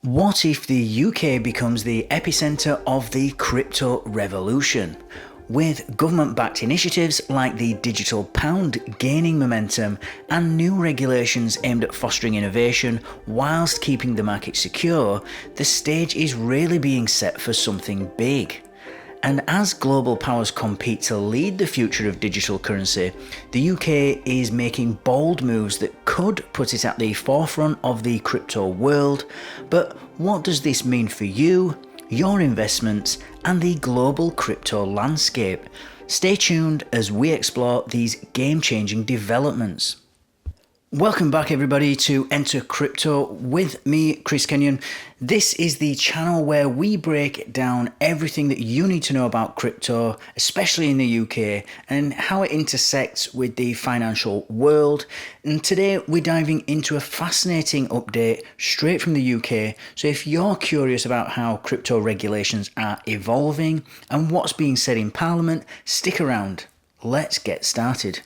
What if the UK becomes the epicenter of the crypto revolution? With government-backed initiatives like the digital pound gaining momentum and new regulations aimed at fostering innovation whilst keeping the market secure, the stage is really being set for something big. And as global powers compete to lead the future of digital currency, the UK is making bold moves that could put it at the forefront of the crypto world. But what does this mean for you, your investments, and the global crypto landscape? Stay tuned as we explore these game-changing developments. Welcome back everybody to Enter Crypto with me, Chris Kenyon. This is the channel where we break down everything that you need to know about crypto, especially in the UK, and how it intersects with the financial world. And today we're diving into a fascinating update straight from the UK. So if you're curious about how crypto regulations are evolving and what's being said in Parliament, stick around. Let's get started.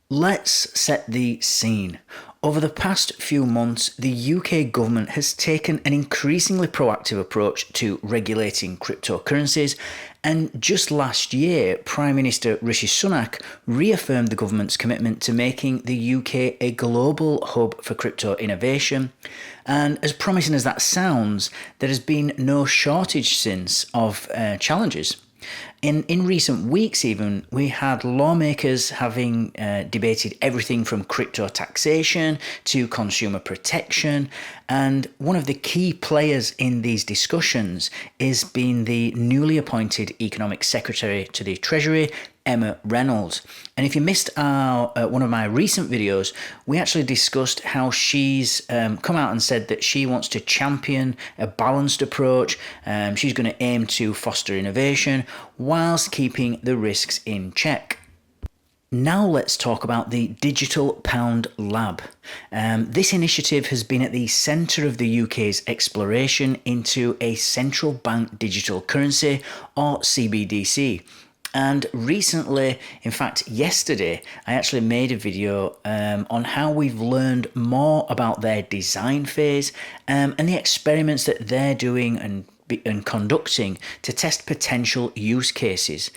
Let's set the scene. Over the past few months, the UK government has taken an increasingly proactive approach to regulating cryptocurrencies, and just last year, Prime Minister Rishi Sunak reaffirmed the government's commitment to making the UK a global hub for crypto innovation. And as promising as that sounds, there has been no shortage since of challenges. In recent weeks even, we had lawmakers having debated everything from crypto taxation to consumer protection, and one of the key players in these discussions is being the newly appointed Economic Secretary to the Treasury, Emma Reynolds. And if you missed one of my recent videos, we actually discussed how she's come out and said that she wants to champion a balanced approach. She's going to aim to foster innovation whilst keeping the risks in check. Now let's talk about the Digital Pound Lab. This initiative has been at the centre of the UK's exploration into a central bank digital currency, or CBDC. And recently, in fact yesterday, I actually made a video on how we've learned more about their design phase and the experiments that they're doing and conducting to test potential use cases.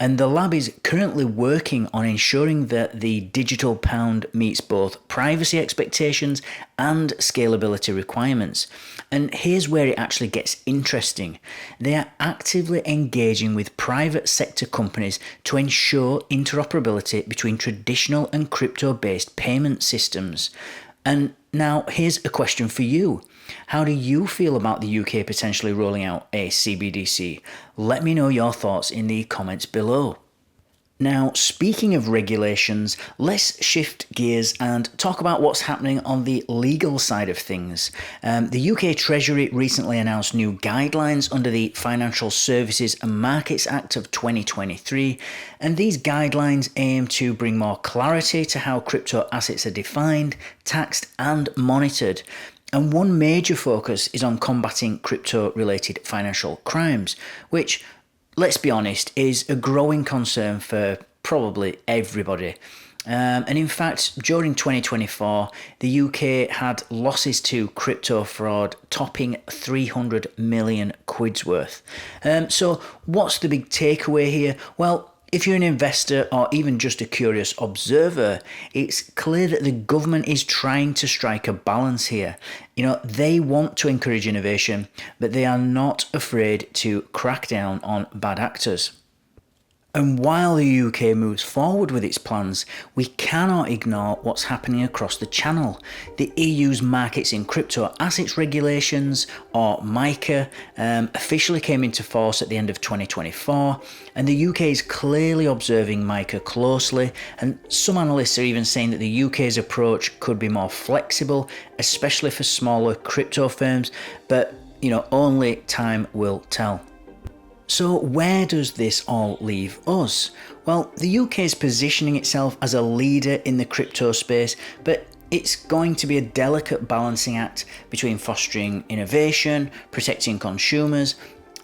And the lab is currently working on ensuring that the digital pound meets both privacy expectations and scalability requirements. And here's where it actually gets interesting. They are actively engaging with private sector companies to ensure interoperability between traditional and crypto-based payment systems. And now here's a question for you. How do you feel about the UK potentially rolling out a CBDC? Let me know your thoughts in the comments below. Now, speaking of regulations, let's shift gears and talk about what's happening on the legal side of things. The UK Treasury recently announced new guidelines under the Financial Services and Markets Act of 2023, and these guidelines aim to bring more clarity to how crypto assets are defined, taxed, and monitored. And one major focus is on combating crypto-related financial crimes, which, let's be honest, is a growing concern for probably everybody. And in fact, during 2024, the UK had losses to crypto fraud topping 300 million quid's worth. So what's the big takeaway here? Well, if you're an investor or even just a curious observer, it's clear that the government is trying to strike a balance here. You know, they want to encourage innovation, but they are not afraid to crack down on bad actors. And while the UK moves forward with its plans, we cannot ignore what's happening across the channel. The EU's Markets in Crypto Assets Regulations, or MiCA, officially came into force at the end of 2024, and the UK is clearly observing MiCA closely, and some analysts are even saying that the UK's approach could be more flexible, especially for smaller crypto firms, but only time will tell. So where does this all leave us? Well, the UK is positioning itself as a leader in the crypto space, but it's going to be a delicate balancing act between fostering innovation, protecting consumers,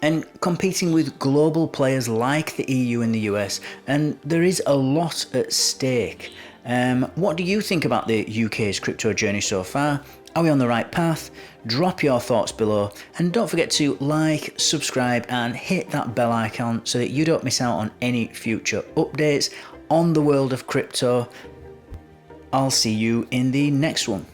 and competing with global players like the EU and the US, and there is a lot at stake. What do you think about the UK's crypto journey so far? Are we on the right path? Drop your thoughts below, and don't forget to like, subscribe and hit that bell icon so that you don't miss out on any future updates on the world of crypto. I'll see you in the next one.